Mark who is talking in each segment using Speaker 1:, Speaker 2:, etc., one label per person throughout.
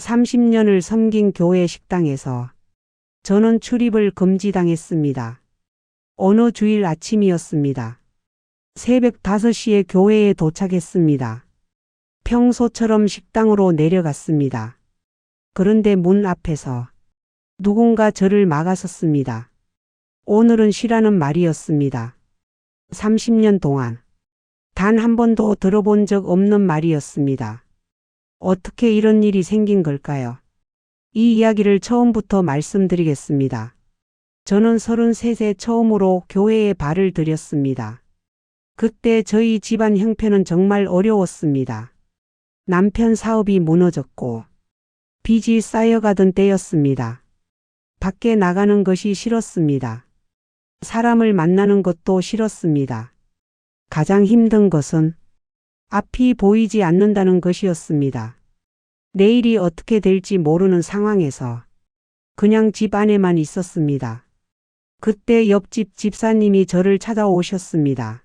Speaker 1: 30년을 섬긴 교회 식당에서 저는 출입을 금지당했습니다. 어느 주일 아침이었습니다. 새벽 5시에 교회에 도착했습니다. 평소처럼 식당으로 내려갔습니다. 그런데 문 앞에서 누군가 저를 막아섰습니다. 오늘은 쉬라는 말이었습니다. 30년 동안 단 한 번도 들어본 적 없는 말이었습니다. 어떻게 이런 일이 생긴 걸까요? 이 이야기를 처음부터 말씀드리겠습니다. 저는 33세 처음으로 교회에 발을 들였습니다. 그때 저희 집안 형편은 정말 어려웠습니다. 남편 사업이 무너졌고 빚이 쌓여가던 때였습니다. 밖에 나가는 것이 싫었습니다. 사람을 만나는 것도 싫었습니다. 가장 힘든 것은 앞이 보이지 않는다는 것이었습니다. 내일이 어떻게 될지 모르는 상황에서 그냥 집 안에만 있었습니다. 그때 옆집 집사님이 저를 찾아오셨습니다.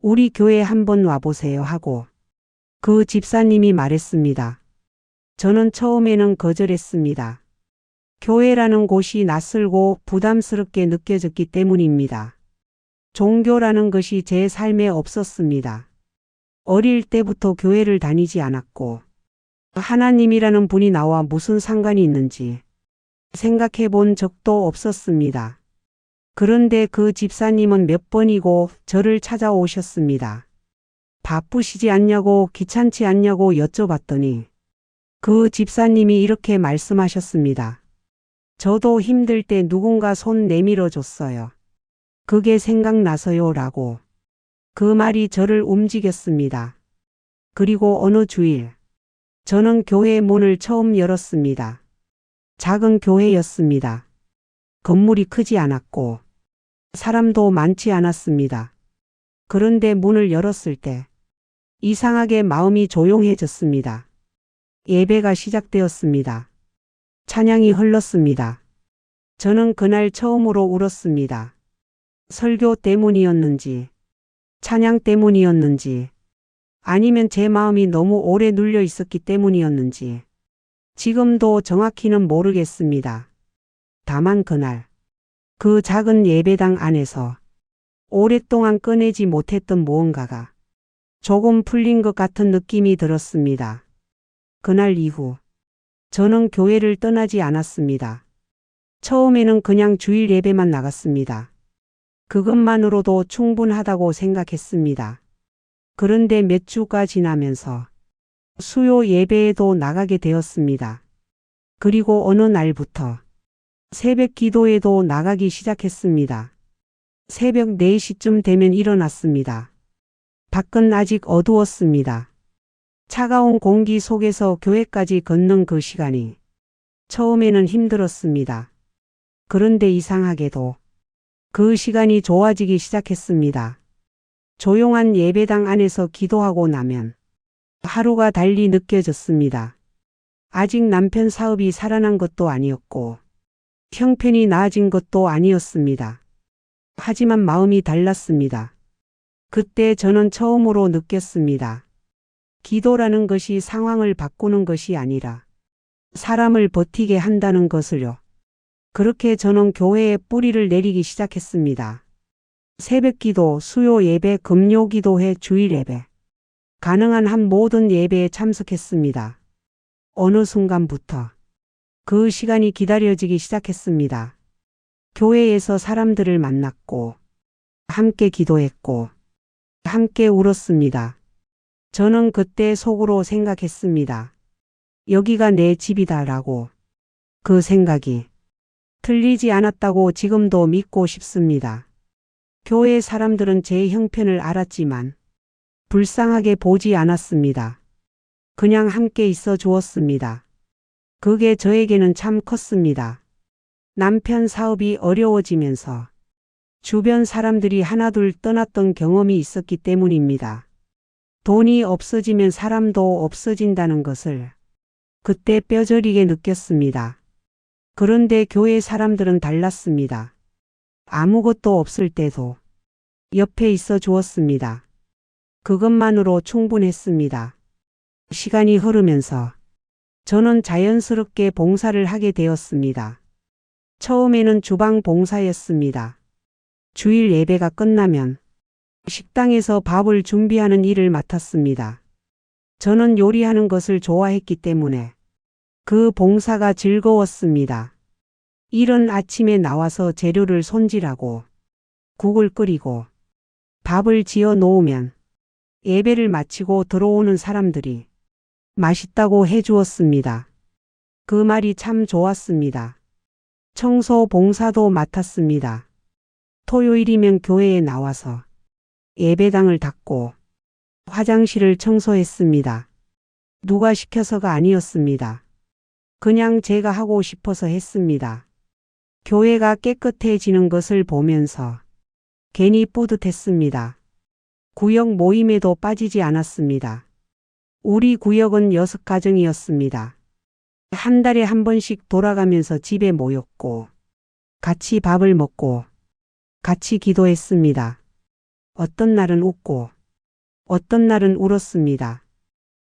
Speaker 1: 우리 교회 한번 와보세요 하고 그 집사님이 말했습니다. 저는 처음에는 거절했습니다. 교회라는 곳이 낯설고 부담스럽게 느껴졌기 때문입니다. 종교라는 것이 제 삶에 없었습니다. 어릴 때부터 교회를 다니지 않았고 하나님이라는 분이 나와 무슨 상관이 있는지 생각해 본 적도 없었습니다. 그런데 그 집사님은 몇 번이고 저를 찾아오셨습니다. 바쁘시지 않냐고 귀찮지 않냐고 여쭤봤더니 그 집사님이 이렇게 말씀하셨습니다. 저도 힘들 때 누군가 손 내밀어 줬어요. 그게 생각나서요 라고. 그 말이 저를 움직였습니다. 그리고 어느 주일 저는 교회의 문을 처음 열었습니다. 작은 교회였습니다. 건물이 크지 않았고 사람도 많지 않았습니다. 그런데 문을 열었을 때 이상하게 마음이 조용해졌습니다. 예배가 시작되었습니다. 찬양이 흘렀습니다. 저는 그날 처음으로 울었습니다. 설교 때문이었는지, 찬양 때문이었는지, 아니면 제 마음이 너무 오래 눌려 있었기 때문이었는지, 지금도 정확히는 모르겠습니다. 다만 그날, 그 작은 예배당 안에서 오랫동안 꺼내지 못했던 무언가가 조금 풀린 것 같은 느낌이 들었습니다. 그날 이후, 저는 교회를 떠나지 않았습니다. 처음에는 그냥 주일 예배만 나갔습니다. 그것만으로도 충분하다고 생각했습니다. 그런데 몇 주가 지나면서 수요 예배에도 나가게 되었습니다. 그리고 어느 날부터 새벽 기도에도 나가기 시작했습니다. 새벽 4시쯤 되면 일어났습니다. 밖은 아직 어두웠습니다. 차가운 공기 속에서 교회까지 걷는 그 시간이 처음에는 힘들었습니다. 그런데 이상하게도 그 시간이 좋아지기 시작했습니다. 조용한 예배당 안에서 기도하고 나면 하루가 달리 느껴졌습니다. 아직 남편 사업이 살아난 것도 아니었고 형편이 나아진 것도 아니었습니다. 하지만 마음이 달랐습니다. 그때 저는 처음으로 느꼈습니다. 기도라는 것이 상황을 바꾸는 것이 아니라 사람을 버티게 한다는 것을요. 그렇게 저는 교회에 뿌리를 내리기 시작했습니다. 새벽 기도, 수요 예배, 금요 기도회, 주일 예배. 가능한 한 모든 예배에 참석했습니다. 어느 순간부터 그 시간이 기다려지기 시작했습니다. 교회에서 사람들을 만났고 함께 기도했고 함께 울었습니다. 저는 그때 속으로 생각했습니다. 여기가 내 집이다라고. 그 생각이 틀리지 않았다고 지금도 믿고 싶습니다. 교회 사람들은 제 형편을 알았지만 불쌍하게 보지 않았습니다. 그냥 함께 있어 주었습니다. 그게 저에게는 참 컸습니다. 남편 사업이 어려워지면서 주변 사람들이 하나둘 떠났던 경험이 있었기 때문입니다. 돈이 없어지면 사람도 없어진다는 것을 그때 뼈저리게 느꼈습니다. 그런데 교회 사람들은 달랐습니다. 아무것도 없을 때도 옆에 있어 주었습니다. 그것만으로 충분했습니다. 시간이 흐르면서 저는 자연스럽게 봉사를 하게 되었습니다. 처음에는 주방 봉사였습니다. 주일 예배가 끝나면 식당에서 밥을 준비하는 일을 맡았습니다. 저는 요리하는 것을 좋아했기 때문에 그 봉사가 즐거웠습니다. 이른 아침에 나와서 재료를 손질하고 국을 끓이고 밥을 지어 놓으면 예배를 마치고 들어오는 사람들이 맛있다고 해주었습니다. 그 말이 참 좋았습니다. 청소 봉사도 맡았습니다. 토요일이면 교회에 나와서 예배당을 닦고 화장실을 청소했습니다. 누가 시켜서가 아니었습니다. 그냥 제가 하고 싶어서 했습니다. 교회가 깨끗해지는 것을 보면서 괜히 뿌듯했습니다. 구역 모임에도 빠지지 않았습니다. 우리 구역은 6가정이었습니다. 한 달에 한 번씩 돌아가면서 집에 모였고 같이 밥을 먹고 같이 기도했습니다. 어떤 날은 웃고 어떤 날은 울었습니다.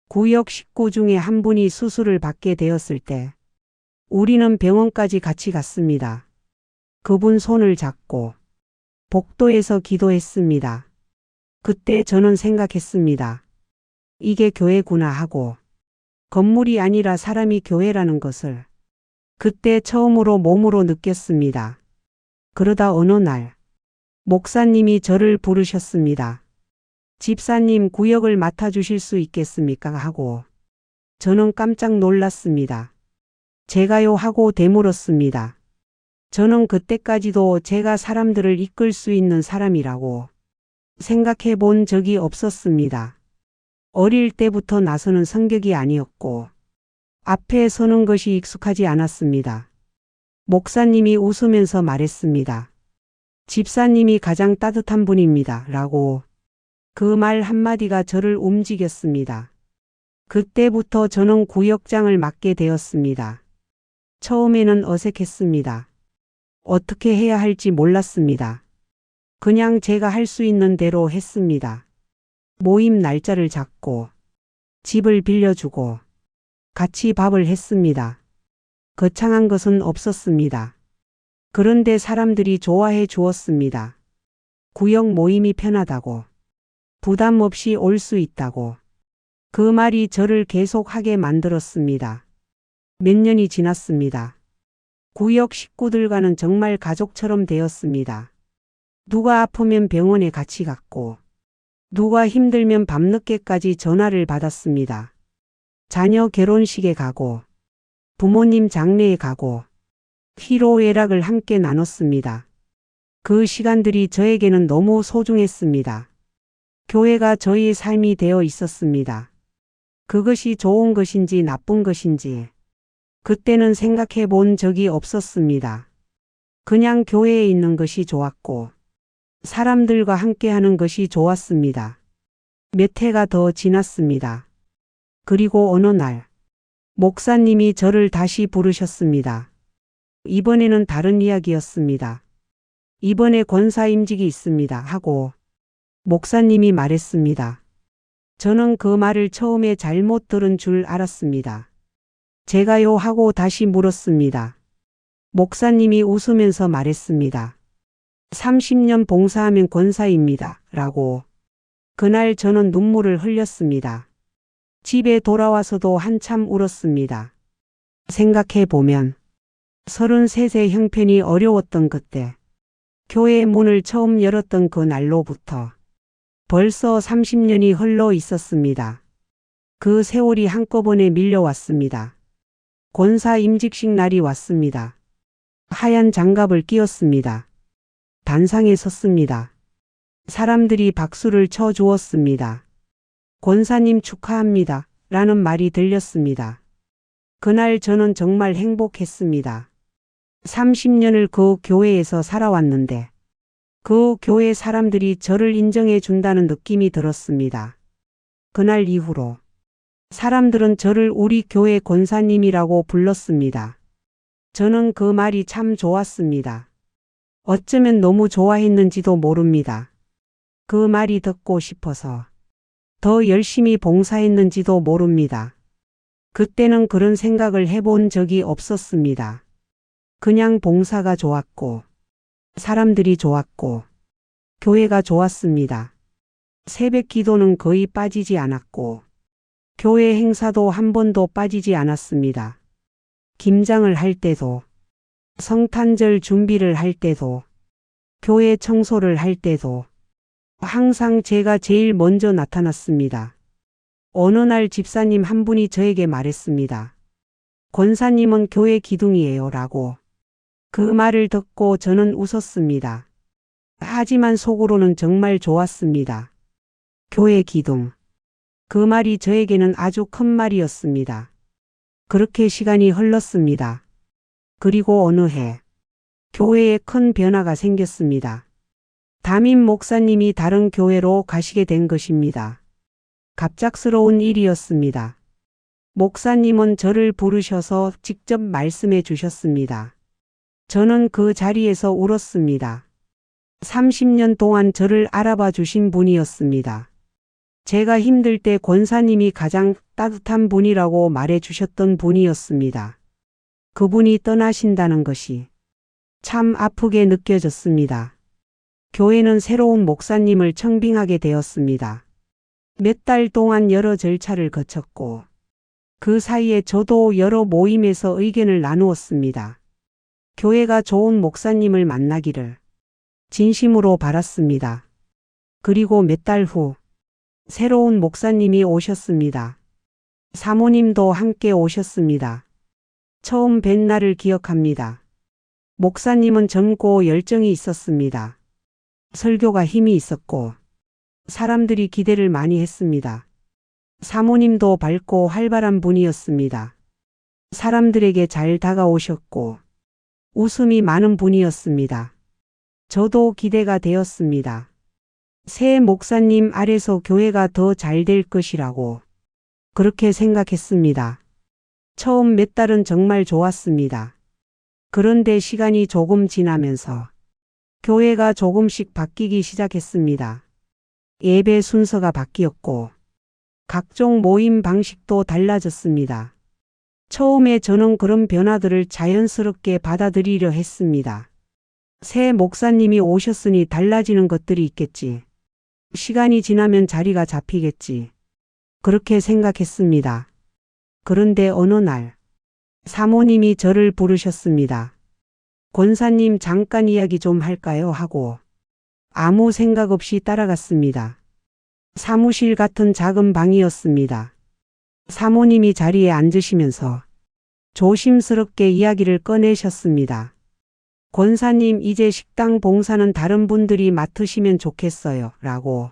Speaker 1: 구역 식구 중에 한 분이 수술을 받게 되었을 때 우리는 병원까지 같이 갔습니다. 그분 손을 잡고 복도에서 기도했습니다. 그때 저는 생각했습니다. 이게 교회구나 하고 건물이 아니라 사람이 교회라는 것을 그때 처음으로 몸으로 느꼈습니다. 그러다 어느 날 목사님이 저를 부르셨습니다. 집사님 구역을 맡아주실 수 있겠습니까? 하고 저는 깜짝 놀랐습니다. 제가요 하고 되물었습니다. 저는 그때까지도 제가 사람들을 이끌 수 있는 사람이라고 생각해 본 적이 없었습니다. 어릴 때부터 나서는 성격이 아니었고 앞에 서는 것이 익숙하지 않았습니다. 목사님이 웃으면서 말했습니다. 집사님이 가장 따뜻한 분입니다. 라고 그 말 한마디가 저를 움직였습니다. 그때부터 저는 구역장을 맡게 되었습니다. 처음에는 어색했습니다. 어떻게 해야 할지 몰랐습니다. 그냥 제가 할 수 있는 대로 했습니다. 모임 날짜를 잡고 집을 빌려주고 같이 밥을 했습니다. 거창한 것은 없었습니다. 그런데 사람들이 좋아해 주었습니다. 구역 모임이 편하다고, 부담 없이 올 수 있다고. 그 말이 저를 계속하게 만들었습니다. 몇 년이 지났습니다. 구역 식구들과는 정말 가족처럼 되었습니다. 누가 아프면 병원에 같이 갔고, 누가 힘들면 밤늦게까지 전화를 받았습니다. 자녀 결혼식에 가고, 부모님 장례에 가고, 희로애락을 함께 나눴습니다. 그 시간들이 저에게는 너무 소중했습니다. 교회가 저희의 삶이 되어 있었습니다. 그것이 좋은 것인지 나쁜 것인지 그때는 생각해 본 적이 없었습니다. 그냥 교회에 있는 것이 좋았고 사람들과 함께하는 것이 좋았습니다. 몇 해가 더 지났습니다. 그리고 어느 날 목사님이 저를 다시 부르셨습니다. 이번에는 다른 이야기였습니다. 이번에 권사임직이 있습니다 하고 목사님이 말했습니다. 저는 그 말을 처음에 잘못 들은 줄 알았습니다. 제가요 하고 다시 물었습니다. 목사님이 웃으면서 말했습니다. 30년 봉사하면 권사입니다. 라고. 그날 저는 눈물을 흘렸습니다. 집에 돌아와서도 한참 울었습니다. 생각해 보면 33세 형편이 어려웠던 그때 교회의 문을 처음 열었던 그 날로부터 벌써 30년이 흘러 있었습니다. 그 세월이 한꺼번에 밀려왔습니다. 권사 임직식 날이 왔습니다. 하얀 장갑을 끼웠습니다. 단상에 섰습니다. 사람들이 박수를 쳐 주었습니다. 권사님 축하합니다. 라는 말이 들렸습니다. 그날 저는 정말 행복했습니다. 30년을 그 교회에서 살아왔는데 그 교회 사람들이 저를 인정해 준다는 느낌이 들었습니다. 그날 이후로 사람들은 저를 우리 교회 권사님이라고 불렀습니다. 저는 그 말이 참 좋았습니다. 어쩌면 너무 좋아했는지도 모릅니다. 그 말이 듣고 싶어서 더 열심히 봉사했는지도 모릅니다. 그때는 그런 생각을 해본 적이 없었습니다. 그냥 봉사가 좋았고, 사람들이 좋았고, 교회가 좋았습니다. 새벽 기도는 거의 빠지지 않았고, 교회 행사도 한 번도 빠지지 않았습니다. 김장을 할 때도, 성탄절 준비를 할 때도, 교회 청소를 할 때도, 항상 제가 제일 먼저 나타났습니다. 어느 날 집사님 한 분이 저에게 말했습니다. 권사님은 교회 기둥이에요 라고. 그 말을 듣고 저는 웃었습니다. 하지만 속으로는 정말 좋았습니다. 교회 기둥. 그 말이 저에게는 아주 큰 말이었습니다. 그렇게 시간이 흘렀습니다. 그리고 어느 해 교회에 큰 변화가 생겼습니다. 담임 목사님이 다른 교회로 가시게 된 것입니다. 갑작스러운 일이었습니다. 목사님은 저를 부르셔서 직접 말씀해 주셨습니다. 저는 그 자리에서 울었습니다. 30년 동안 저를 알아봐 주신 분이었습니다. 제가 힘들 때 권사님이 가장 따뜻한 분이라고 말해 주셨던 분이었습니다. 그분이 떠나신다는 것이 참 아프게 느껴졌습니다. 교회는 새로운 목사님을 청빙하게 되었습니다. 몇 달 동안 여러 절차를 거쳤고 그 사이에 저도 여러 모임에서 의견을 나누었습니다. 교회가 좋은 목사님을 만나기를 진심으로 바랐습니다. 그리고 몇 달 후 새로운 목사님이 오셨습니다. 사모님도 함께 오셨습니다. 처음 뵌 날을 기억합니다. 목사님은 젊고 열정이 있었습니다. 설교가 힘이 있었고 사람들이 기대를 많이 했습니다. 사모님도 밝고 활발한 분이었습니다. 사람들에게 잘 다가오셨고 웃음이 많은 분이었습니다. 저도 기대가 되었습니다. 새 목사님 아래서 교회가 더 잘 될 것이라고 그렇게 생각했습니다. 처음 몇 달은 정말 좋았습니다. 그런데 시간이 조금 지나면서 교회가 조금씩 바뀌기 시작했습니다. 예배 순서가 바뀌었고 각종 모임 방식도 달라졌습니다. 처음에 저는 그런 변화들을 자연스럽게 받아들이려 했습니다. 새 목사님이 오셨으니 달라지는 것들이 있겠지. 시간이 지나면 자리가 잡히겠지. 그렇게 생각했습니다. 그런데 어느 날 사모님이 저를 부르셨습니다. 권사님 잠깐 이야기 좀 할까요? 하고 아무 생각 없이 따라갔습니다. 사무실 같은 작은 방이었습니다. 사모님이 자리에 앉으시면서 조심스럽게 이야기를 꺼내셨습니다. 권사님 이제 식당 봉사는 다른 분들이 맡으시면 좋겠어요. 라고.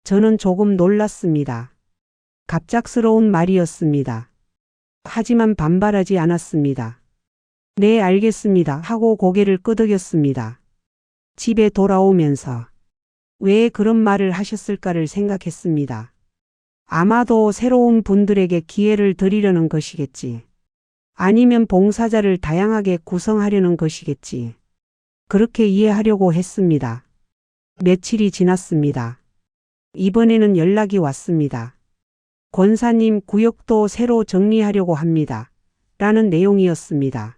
Speaker 1: 저는 조금 놀랐습니다. 갑작스러운 말이었습니다. 하지만 반발하지 않았습니다. 네, 알겠습니다. 하고 고개를 끄덕였습니다. 집에 돌아오면서 왜 그런 말을 하셨을까를 생각했습니다. 아마도 새로운 분들에게 기회를 드리려는 것이겠지. 아니면 봉사자를 다양하게 구성하려는 것이겠지. 그렇게 이해하려고 했습니다. 며칠이 지났습니다. 이번에는 연락이 왔습니다. 권사님 구역도 새로 정리하려고 합니다. 라는 내용이었습니다.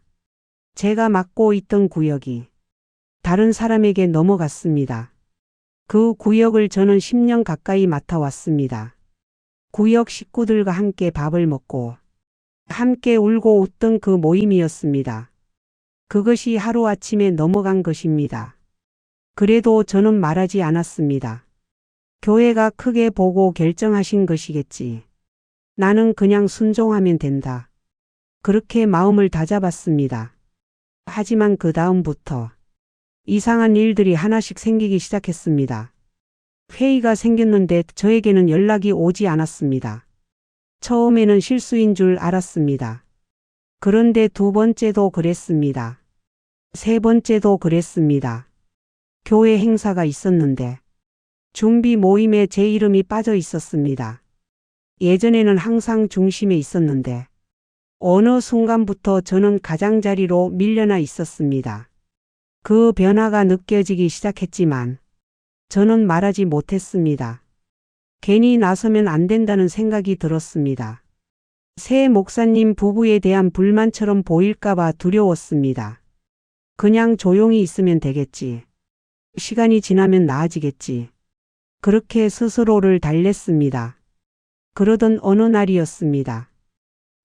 Speaker 1: 제가 맡고 있던 구역이 다른 사람에게 넘어갔습니다. 그 구역을 저는 10년 가까이 맡아왔습니다. 구역 식구들과 함께 밥을 먹고 함께 울고 웃던 그 모임이었습니다. 그것이 하루아침에 넘어간 것입니다. 그래도 저는 말하지 않았습니다. 교회가 크게 보고 결정하신 것이겠지. 나는 그냥 순종하면 된다. 그렇게 마음을 다잡았습니다. 하지만 그 다음부터 이상한 일들이 하나씩 생기기 시작했습니다. 회의가 생겼는데 저에게는 연락이 오지 않았습니다. 처음에는 실수인 줄 알았습니다. 그런데 두 번째도 그랬습니다. 세 번째도 그랬습니다. 교회 행사가 있었는데 준비 모임에 제 이름이 빠져 있었습니다. 예전에는 항상 중심에 있었는데 어느 순간부터 저는 가장자리로 밀려나 있었습니다. 그 변화가 느껴지기 시작했지만 저는 말하지 못했습니다. 괜히 나서면 안 된다는 생각이 들었습니다. 새 목사님 부부에 대한 불만처럼 보일까봐 두려웠습니다. 그냥 조용히 있으면 되겠지. 시간이 지나면 나아지겠지. 그렇게 스스로를 달랬습니다. 그러던 어느 날이었습니다.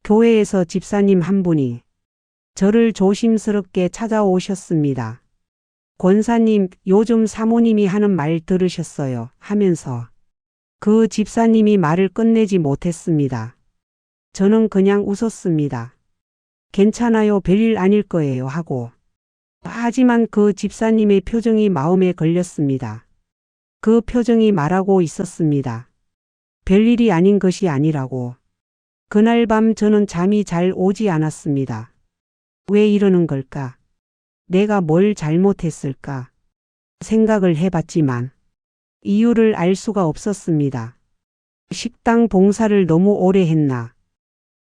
Speaker 1: 교회에서 집사님 한 분이 저를 조심스럽게 찾아오셨습니다. 권사님, 요즘 사모님이 하는 말 들으셨어요 하면서 그 집사님이 말을 끝내지 못했습니다. 저는 그냥 웃었습니다. 괜찮아요, 별일 아닐 거예요 하고. 하지만 그 집사님의 표정이 마음에 걸렸습니다. 그 표정이 말하고 있었습니다. 별일이 아닌 것이 아니라고. 그날 밤 저는 잠이 잘 오지 않았습니다. 왜 이러는 걸까? 내가 뭘 잘못했을까? 생각을 해봤지만 이유를 알 수가 없었습니다. 식당 봉사를 너무 오래 했나?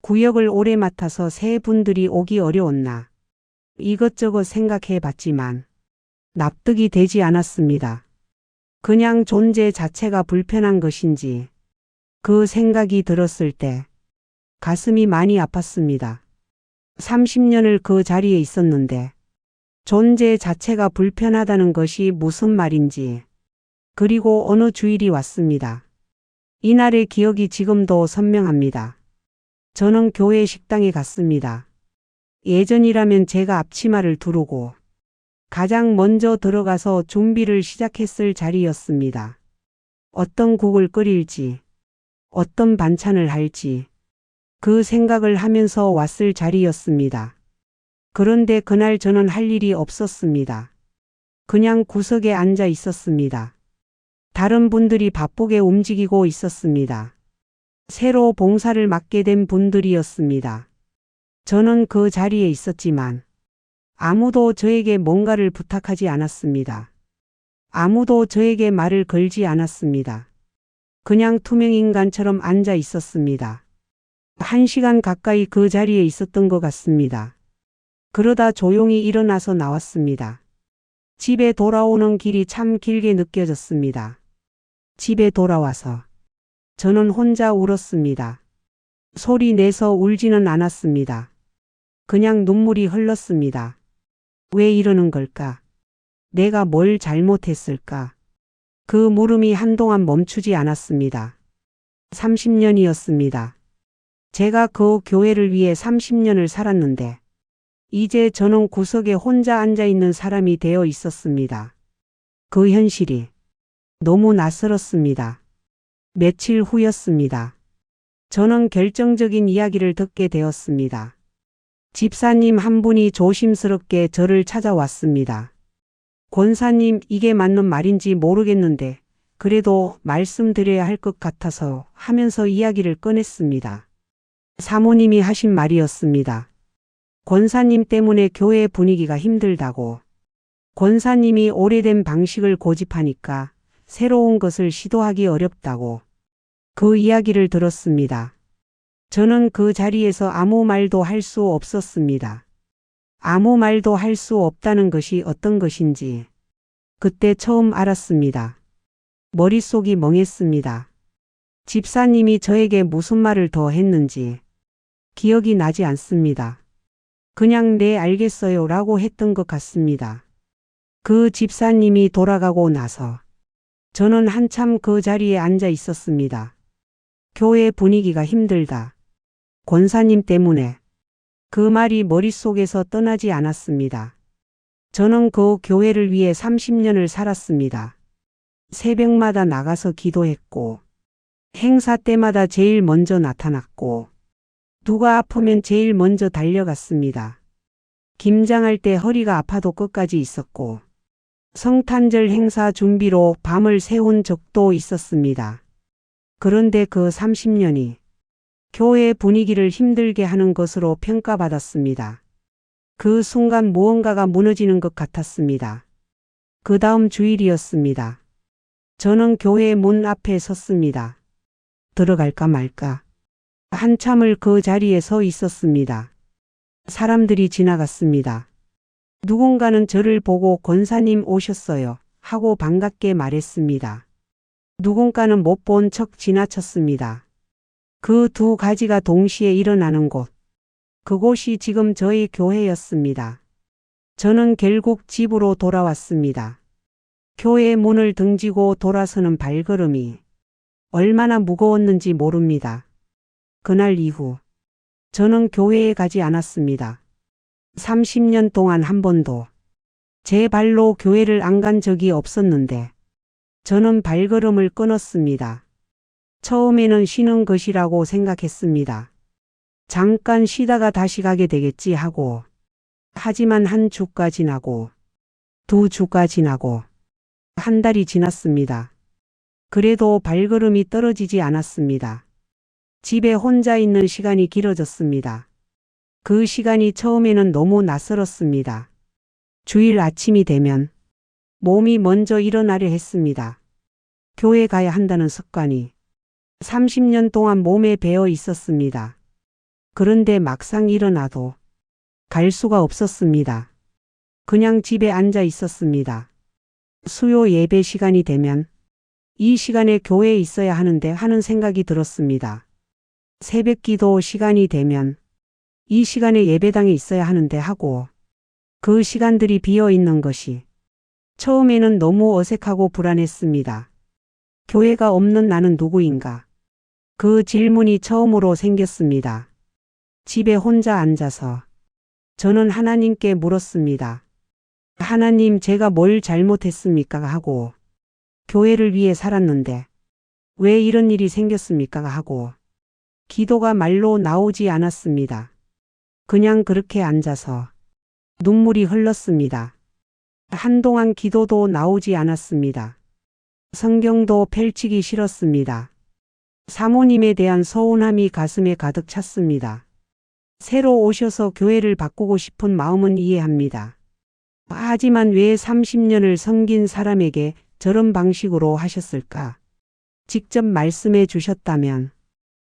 Speaker 1: 구역을 오래 맡아서 새 분들이 오기 어려웠나? 이것저것 생각해봤지만 납득이 되지 않았습니다. 그냥 존재 자체가 불편한 것인지 그 생각이 들었을 때 가슴이 많이 아팠습니다. 30년을 그 자리에 있었는데 존재 자체가 불편하다는 것이 무슨 말인지. 그리고 어느 주일이 왔습니다. 이날의 기억이 지금도 선명합니다. 저는 교회 식당에 갔습니다. 예전이라면 제가 앞치마를 두르고 가장 먼저 들어가서 준비를 시작했을 자리였습니다. 어떤 국을 끓일지, 어떤 반찬을 할지 그 생각을 하면서 왔을 자리였습니다. 그런데 그날 저는 할 일이 없었습니다. 그냥 구석에 앉아 있었습니다. 다른 분들이 바쁘게 움직이고 있었습니다. 새로 봉사를 맡게 된 분들이었습니다. 저는 그 자리에 있었지만 아무도 저에게 뭔가를 부탁하지 않았습니다. 아무도 저에게 말을 걸지 않았습니다. 그냥 투명인간처럼 앉아 있었습니다. 1시간 가까이 그 자리에 있었던 것 같습니다. 그러다 조용히 일어나서 나왔습니다. 집에 돌아오는 길이 참 길게 느껴졌습니다. 집에 돌아와서 저는 혼자 울었습니다. 소리 내서 울지는 않았습니다. 그냥 눈물이 흘렀습니다. 왜 이러는 걸까? 내가 뭘 잘못했을까? 그 물음이 한동안 멈추지 않았습니다. 30년이었습니다. 제가 그 교회를 위해 30년을 살았는데 이제 저는 구석에 혼자 앉아 있는 사람이 되어 있었습니다. 그 현실이 너무 낯설었습니다. 며칠 후였습니다. 저는 결정적인 이야기를 듣게 되었습니다. 집사님 한 분이 조심스럽게 저를 찾아왔습니다. 권사님, 이게 맞는 말인지 모르겠는데 그래도 말씀드려야 할 것 같아서 하면서 이야기를 꺼냈습니다. 사모님이 하신 말이었습니다. 권사님 때문에 교회 분위기가 힘들다고. 권사님이 오래된 방식을 고집하니까 새로운 것을 시도하기 어렵다고. 그 이야기를 들었습니다. 저는 그 자리에서 아무 말도 할 수 없었습니다. 아무 말도 할 수 없다는 것이 어떤 것인지 그때 처음 알았습니다. 머릿속이 멍했습니다. 집사님이 저에게 무슨 말을 더 했는지 기억이 나지 않습니다. 그냥 네 알겠어요 라고 했던 것 같습니다. 그 집사님이 돌아가고 나서 저는 한참 그 자리에 앉아 있었습니다. 교회 분위기가 힘들다. 권사님 때문에. 그 말이 머릿속에서 떠나지 않았습니다. 저는 그 교회를 위해 30년을 살았습니다. 새벽마다 나가서 기도했고 행사 때마다 제일 먼저 나타났고 누가 아프면 제일 먼저 달려갔습니다. 김장할 때 허리가 아파도 끝까지 있었고 성탄절 행사 준비로 밤을 새운 적도 있었습니다. 그런데 그 30년이 교회 분위기를 힘들게 하는 것으로 평가받았습니다. 그 순간 무언가가 무너지는 것 같았습니다. 그 다음 주일이었습니다. 저는 교회 문 앞에 섰습니다. 들어갈까 말까. 한참을 그 자리에 서 있었습니다. 사람들이 지나갔습니다. 누군가는 저를 보고 권사님 오셨어요 하고 반갑게 말했습니다. 누군가는 못 본 척 지나쳤습니다. 그 두 가지가 동시에 일어나는 곳. 그곳이 지금 저의 교회였습니다. 저는 결국 집으로 돌아왔습니다. 교회 문을 등지고 돌아서는 발걸음이 얼마나 무거웠는지 모릅니다. 그날 이후 저는 교회에 가지 않았습니다. 30년 동안 한 번도 제 발로 교회를 안 간 적이 없었는데 저는 발걸음을 끊었습니다. 처음에는 쉬는 것이라고 생각했습니다. 잠깐 쉬다가 다시 가게 되겠지 하고. 하지만 한 주가 지나고 두 주가 지나고 한 달이 지났습니다. 그래도 발걸음이 떨어지지 않았습니다. 집에 혼자 있는 시간이 길어졌습니다. 그 시간이 처음에는 너무 낯설었습니다. 주일 아침이 되면 몸이 먼저 일어나려 했습니다. 교회 가야 한다는 습관이 30년 동안 몸에 배어 있었습니다. 그런데 막상 일어나도 갈 수가 없었습니다. 그냥 집에 앉아 있었습니다. 수요 예배 시간이 되면 이 시간에 교회에 있어야 하는데 하는 생각이 들었습니다. 새벽 기도 시간이 되면 이 시간에 예배당에 있어야 하는데 하고 그 시간들이 비어 있는 것이 처음에는 너무 어색하고 불안했습니다. 교회가 없는 나는 누구인가? 그 질문이 처음으로 생겼습니다. 집에 혼자 앉아서 저는 하나님께 물었습니다. 하나님, 제가 뭘 잘못했습니까? 하고 교회를 위해 살았는데 왜 이런 일이 생겼습니까? 하고 기도가 말로 나오지 않았습니다. 그냥 그렇게 앉아서 눈물이 흘렀습니다. 한동안 기도도 나오지 않았습니다. 성경도 펼치기 싫었습니다. 사모님에 대한 서운함이 가슴에 가득 찼습니다. 새로 오셔서 교회를 바꾸고 싶은 마음은 이해합니다. 하지만 왜 30년을 섬긴 사람에게 저런 방식으로 하셨을까? 직접 말씀해 주셨다면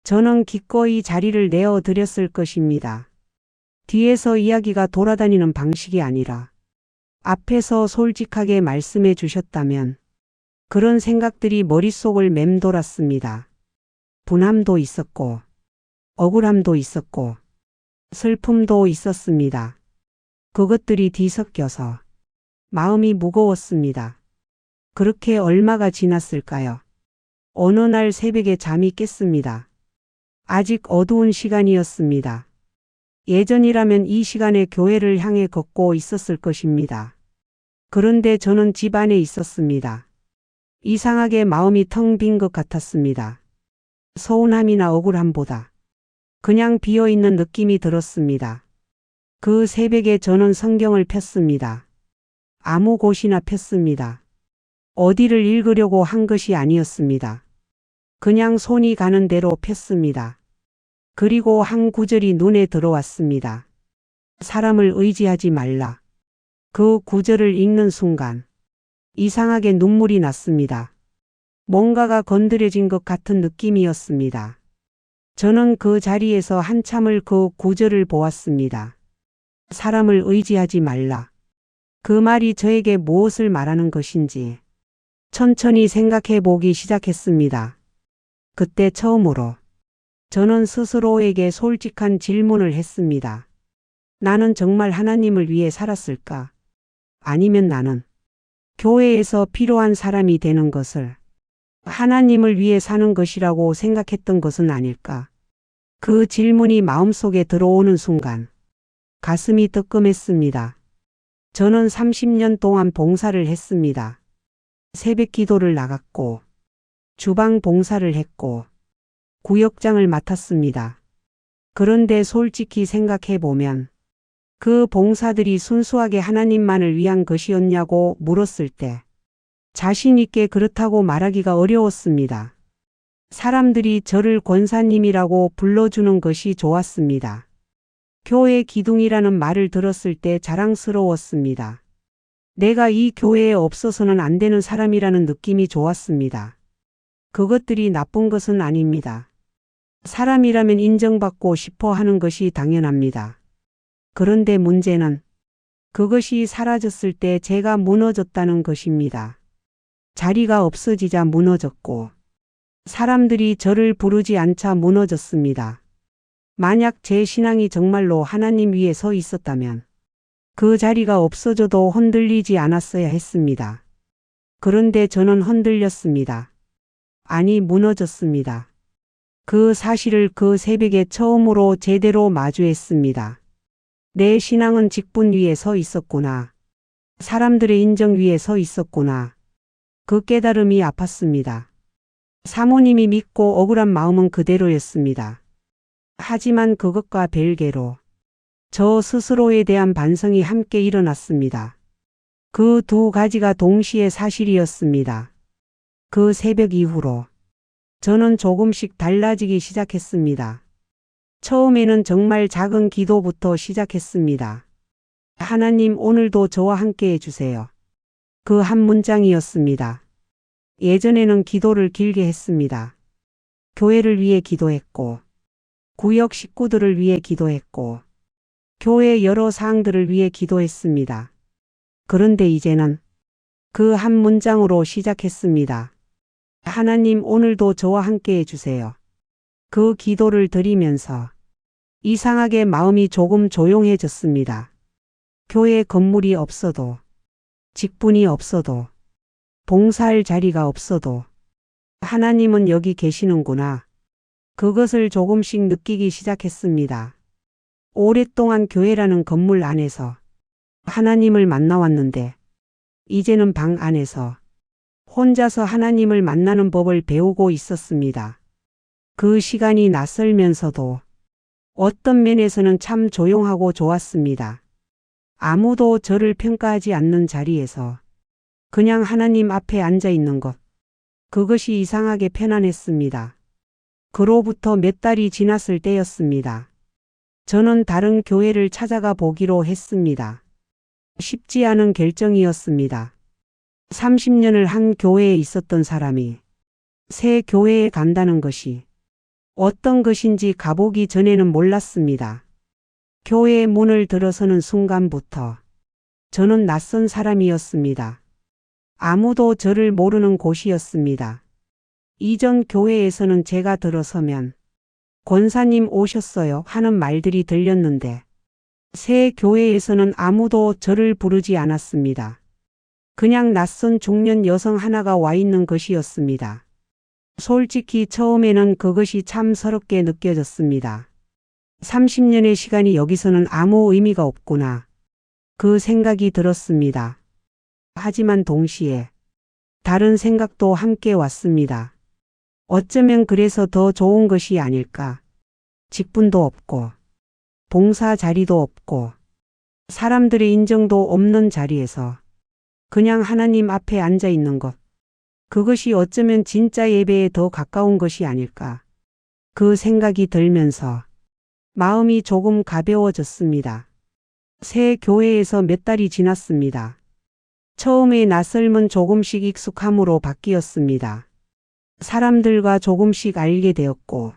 Speaker 1: 저는 기꺼이 자리를 내어 드렸을 것입니다. 뒤에서 이야기가 돌아다니는 방식이 아니라 앞에서 솔직하게 말씀해 주셨다면 그런 생각들이 머릿속을 맴돌았습니다. 분함도 있었고 억울함도 있었고 슬픔도 있었습니다. 그것들이 뒤섞여서 마음이 무거웠습니다. 그렇게 얼마가 지났을까요? 어느 날 새벽에 잠이 깼습니다. 아직 어두운 시간이었습니다. 예전이라면 이 시간에 교회를 향해 걷고 있었을 것입니다. 그런데 저는 집 안에 있었습니다. 이상하게 마음이 텅 빈 것 같았습니다. 서운함이나 억울함보다 그냥 비어있는 느낌이 들었습니다. 그 새벽에 저는 성경을 폈습니다. 아무 곳이나 폈습니다. 어디를 읽으려고 한 것이 아니었습니다. 그냥 손이 가는 대로 폈습니다. 그리고 한 구절이 눈에 들어왔습니다. 사람을 의지하지 말라. 그 구절을 읽는 순간 이상하게 눈물이 났습니다. 뭔가가 건드려진 것 같은 느낌이었습니다. 저는 그 자리에서 한참을 그 구절을 보았습니다. 사람을 의지하지 말라. 그 말이 저에게 무엇을 말하는 것인지 천천히 생각해 보기 시작했습니다. 그때 처음으로 저는 스스로에게 솔직한 질문을 했습니다. 나는 정말 하나님을 위해 살았을까? 아니면 나는 교회에서 필요한 사람이 되는 것을 하나님을 위해 사는 것이라고 생각했던 것은 아닐까? 그 질문이 마음속에 들어오는 순간 가슴이 뜨끔했습니다. 저는 30년 동안 봉사를 했습니다. 새벽 기도를 나갔고 주방 봉사를 했고 구역장을 맡았습니다. 그런데 솔직히 생각해 보면 그 봉사들이 순수하게 하나님만을 위한 것이었냐고 물었을 때 자신 있게 그렇다고 말하기가 어려웠습니다. 사람들이 저를 권사님이라고 불러주는 것이 좋았습니다. 교회 기둥이라는 말을 들었을 때 자랑스러웠습니다. 내가 이 교회에 없어서는 안 되는 사람이라는 느낌이 좋았습니다. 그것들이 나쁜 것은 아닙니다. 사람이라면 인정받고 싶어 하는 것이 당연합니다. 그런데 문제는 그것이 사라졌을 때 제가 무너졌다는 것입니다. 자리가 없어지자 무너졌고 사람들이 저를 부르지 않자 무너졌습니다. 만약 제 신앙이 정말로 하나님 위에 서 있었다면 그 자리가 없어져도 흔들리지 않았어야 했습니다. 그런데 저는 흔들렸습니다. 아니, 무너졌습니다. 그 사실을 그 새벽에 처음으로 제대로 마주했습니다. 내 신앙은 직분 위에 서 있었구나. 사람들의 인정 위에 서 있었구나. 그 깨달음이 아팠습니다. 사모님이 믿고 억울한 마음은 그대로였습니다. 하지만 그것과 별개로 저 스스로에 대한 반성이 함께 일어났습니다. 그 두 가지가 동시에 사실이었습니다. 그 새벽 이후로 저는 조금씩 달라지기 시작했습니다. 처음에는 정말 작은 기도부터 시작했습니다. 하나님, 오늘도 저와 함께 해주세요. 그 한 문장이었습니다. 예전에는 기도를 길게 했습니다. 교회를 위해 기도했고, 구역 식구들을 위해 기도했고, 교회 여러 사항들을 위해 기도했습니다. 그런데 이제는 그 한 문장으로 시작했습니다. 하나님, 오늘도 저와 함께 해주세요. 그 기도를 드리면서 이상하게 마음이 조금 조용해졌습니다. 교회 건물이 없어도, 직분이 없어도, 봉사할 자리가 없어도 하나님은 여기 계시는구나. 그것을 조금씩 느끼기 시작했습니다. 오랫동안 교회라는 건물 안에서 하나님을 만나왔는데 이제는 방 안에서 혼자서 하나님을 만나는 법을 배우고 있었습니다. 그 시간이 낯설면서도 어떤 면에서는 참 조용하고 좋았습니다. 아무도 저를 평가하지 않는 자리에서 그냥 하나님 앞에 앉아 있는 것. 그것이 이상하게 편안했습니다. 그로부터 몇 달이 지났을 때였습니다. 저는 다른 교회를 찾아가 보기로 했습니다. 쉽지 않은 결정이었습니다. 30년을 한 교회에 있었던 사람이 새 교회에 간다는 것이 어떤 것인지 가보기 전에는 몰랐습니다. 교회의 문을 들어서는 순간부터 저는 낯선 사람이었습니다. 아무도 저를 모르는 곳이었습니다. 이전 교회에서는 제가 들어서면 권사님 오셨어요 하는 말들이 들렸는데 새 교회에서는 아무도 저를 부르지 않았습니다. 그냥 낯선 중년 여성 하나가 와 있는 것이었습니다. 솔직히 처음에는 그것이 참 서럽게 느껴졌습니다. 30년의 시간이 여기서는 아무 의미가 없구나. 그 생각이 들었습니다. 하지만 동시에 다른 생각도 함께 왔습니다. 어쩌면 그래서 더 좋은 것이 아닐까. 직분도 없고 봉사 자리도 없고 사람들의 인정도 없는 자리에서 그냥 하나님 앞에 앉아 있는 것. 그것이 어쩌면 진짜 예배에 더 가까운 것이 아닐까. 그 생각이 들면서 마음이 조금 가벼워졌습니다. 새 교회에서 몇 달이 지났습니다. 처음의 낯설음은 조금씩 익숙함으로 바뀌었습니다. 사람들과 조금씩 알게 되었고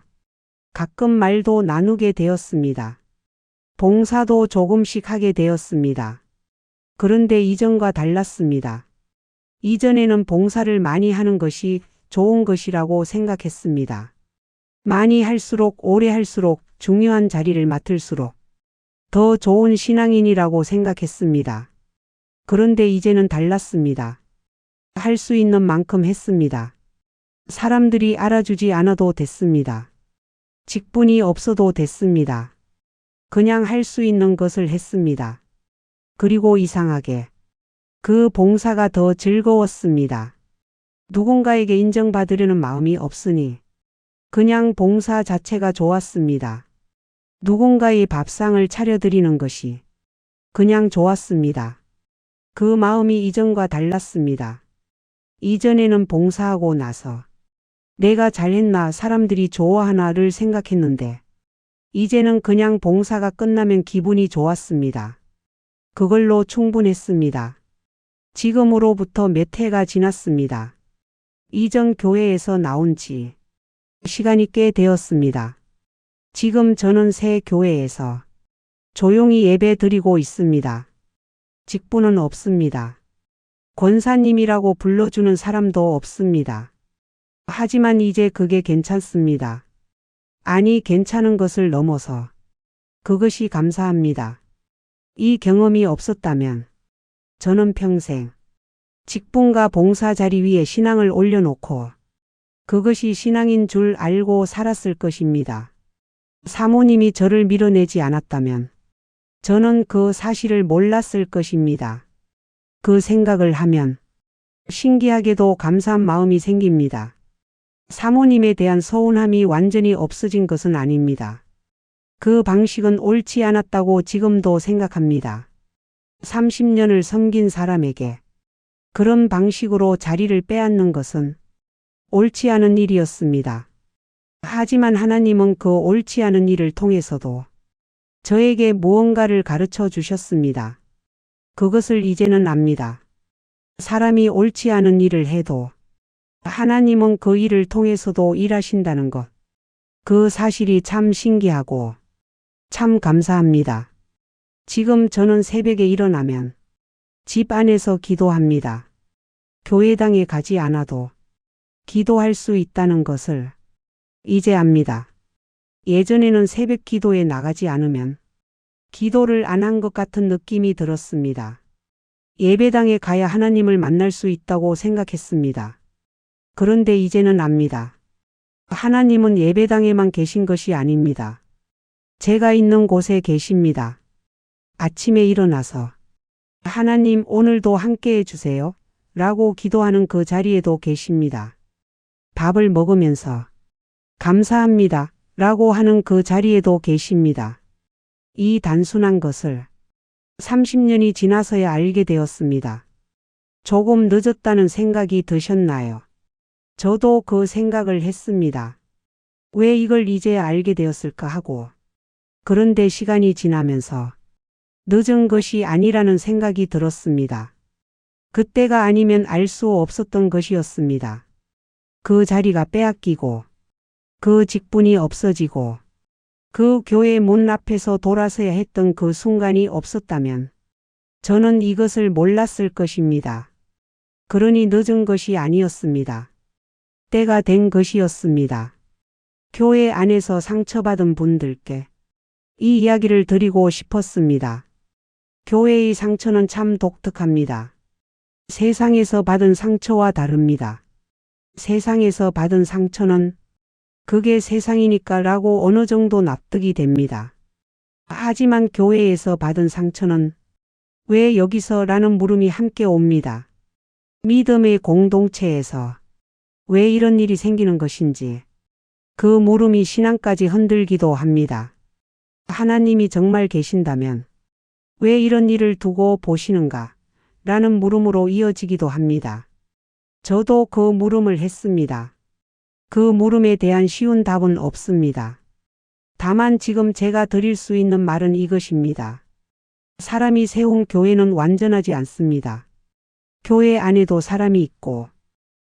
Speaker 1: 가끔 말도 나누게 되었습니다. 봉사도 조금씩 하게 되었습니다. 그런데 이전과 달랐습니다. 이전에는 봉사를 많이 하는 것이 좋은 것이라고 생각했습니다. 많이 할수록 오래 할수록 중요한 자리를 맡을수록 더 좋은 신앙인이라고 생각했습니다. 그런데 이제는 달랐습니다. 할 수 있는 만큼 했습니다. 사람들이 알아주지 않아도 됐습니다. 직분이 없어도 됐습니다. 그냥 할 수 있는 것을 했습니다. 그리고 이상하게 그 봉사가 더 즐거웠습니다. 누군가에게 인정받으려는 마음이 없으니 그냥 봉사 자체가 좋았습니다. 누군가의 밥상을 차려드리는 것이 그냥 좋았습니다. 그 마음이 이전과 달랐습니다. 이전에는 봉사하고 나서 내가 잘했나 사람들이 좋아하나를 생각했는데 이제는 그냥 봉사가 끝나면 기분이 좋았습니다. 그걸로 충분했습니다. 지금으로부터 몇 해가 지났습니다. 이전 교회에서 나온 지 시간이 꽤 되었습니다. 지금 저는 새 교회에서 조용히 예배 드리고 있습니다. 직분은 없습니다. 권사님이라고 불러주는 사람도 없습니다. 하지만 이제 그게 괜찮습니다. 아니, 괜찮은 것을 넘어서 그것이 감사합니다. 이 경험이 없었다면 저는 평생 직분과 봉사 자리 위에 신앙을 올려놓고 그것이 신앙인 줄 알고 살았을 것입니다. 사모님이 저를 밀어내지 않았다면 저는 그 사실을 몰랐을 것입니다. 그 생각을 하면 신기하게도 감사한 마음이 생깁니다. 사모님에 대한 서운함이 완전히 없어진 것은 아닙니다. 그 방식은 옳지 않았다고 지금도 생각합니다. 30년을 섬긴 사람에게 그런 방식으로 자리를 빼앗는 것은 옳지 않은 일이었습니다. 하지만 하나님은 그 옳지 않은 일을 통해서도 저에게 무언가를 가르쳐 주셨습니다. 그것을 이제는 압니다. 사람이 옳지 않은 일을 해도 하나님은 그 일을 통해서도 일하신다는 것. 그 사실이 참 신기하고 참 감사합니다. 지금 저는 새벽에 일어나면 집 안에서 기도합니다. 교회당에 가지 않아도 기도할 수 있다는 것을 이제 압니다. 예전에는 새벽 기도에 나가지 않으면 기도를 안 한 것 같은 느낌이 들었습니다. 예배당에 가야 하나님을 만날 수 있다고 생각했습니다. 그런데 이제는 압니다. 하나님은 예배당에만 계신 것이 아닙니다. 제가 있는 곳에 계십니다. 아침에 일어나서 하나님 오늘도 함께 해주세요 라고 기도하는 그 자리에도 계십니다. 밥을 먹으면서 감사합니다 라고 하는 그 자리에도 계십니다. 이 단순한 것을 30년이 지나서야 알게 되었습니다. 조금 늦었다는 생각이 드셨나요? 저도 그 생각을 했습니다. 왜 이걸 이제 알게 되었을까 하고. 그런데 시간이 지나면서 늦은 것이 아니라는 생각이 들었습니다. 그때가 아니면 알 수 없었던 것이었습니다. 그 자리가 빼앗기고 그 직분이 없어지고 그 교회 문 앞에서 돌아서야 했던 그 순간이 없었다면 저는 이것을 몰랐을 것입니다. 그러니 늦은 것이 아니었습니다. 때가 된 것이었습니다. 교회 안에서 상처받은 분들께 이 이야기를 드리고 싶었습니다. 교회의 상처는 참 독특합니다. 세상에서 받은 상처와 다릅니다. 세상에서 받은 상처는 그게 세상이니까 라고 어느 정도 납득이 됩니다. 하지만 교회에서 받은 상처는 왜 여기서 라는 물음이 함께 옵니다. 믿음의 공동체에서 왜 이런 일이 생기는 것인지 그 물음이 신앙까지 흔들기도 합니다. 하나님이 정말 계신다면 왜 이런 일을 두고 보시는가 라는 물음으로 이어지기도 합니다. 저도 그 물음을 했습니다. 그 물음에 대한 쉬운 답은 없습니다. 다만 지금 제가 드릴 수 있는 말은 이것입니다. 사람이 세운 교회는 완전하지 않습니다. 교회 안에도 사람이 있고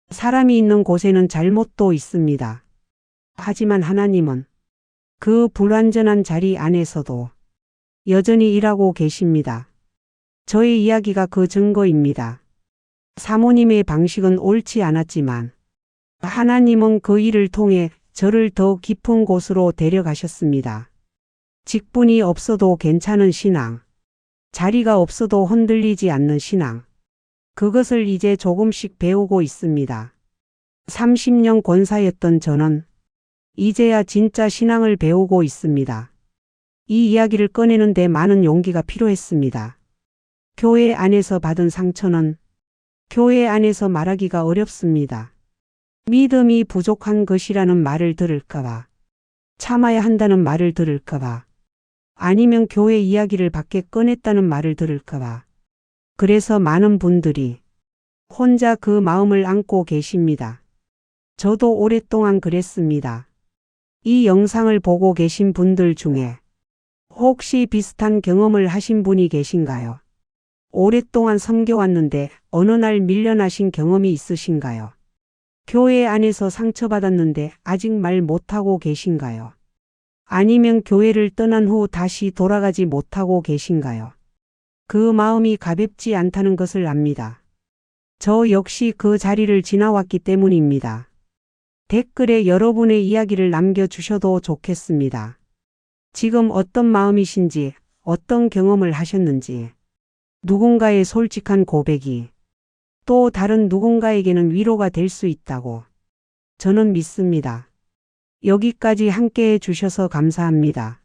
Speaker 1: 사람이 있는 곳에는 잘못도 있습니다. 하지만 하나님은 그 불완전한 자리 안에서도 여전히 일하고 계십니다. 저의 이야기가 그 증거입니다. 사모님의 방식은 옳지 않았지만 하나님은 그 일을 통해 저를 더 깊은 곳으로 데려가셨습니다. 직분이 없어도 괜찮은 신앙, 자리가 없어도 흔들리지 않는 신앙, 그것을 이제 조금씩 배우고 있습니다. 30년 권사였던 저는 이제야 진짜 신앙을 배우고 있습니다. 이 이야기를 꺼내는데 많은 용기가 필요했습니다. 교회 안에서 받은 상처는 교회 안에서 말하기가 어렵습니다. 믿음이 부족한 것이라는 말을 들을까봐, 참아야 한다는 말을 들을까봐, 아니면 교회 이야기를 밖에 꺼냈다는 말을 들을까봐. 그래서 많은 분들이 혼자 그 마음을 안고 계십니다. 저도 오랫동안 그랬습니다. 이 영상을 보고 계신 분들 중에 혹시 비슷한 경험을 하신 분이 계신가요? 오랫동안 섬겨왔는데 어느 날 밀려나신 경험이 있으신가요? 교회 안에서 상처받았는데 아직 말 못하고 계신가요? 아니면 교회를 떠난 후 다시 돌아가지 못하고 계신가요? 그 마음이 가볍지 않다는 것을 압니다. 저 역시 그 자리를 지나왔기 때문입니다. 댓글에 여러분의 이야기를 남겨주셔도 좋겠습니다. 지금 어떤 마음이신지, 어떤 경험을 하셨는지, 누군가의 솔직한 고백이 또 다른 누군가에게는 위로가 될 수 있다고 저는 믿습니다. 여기까지 함께 해주셔서 감사합니다.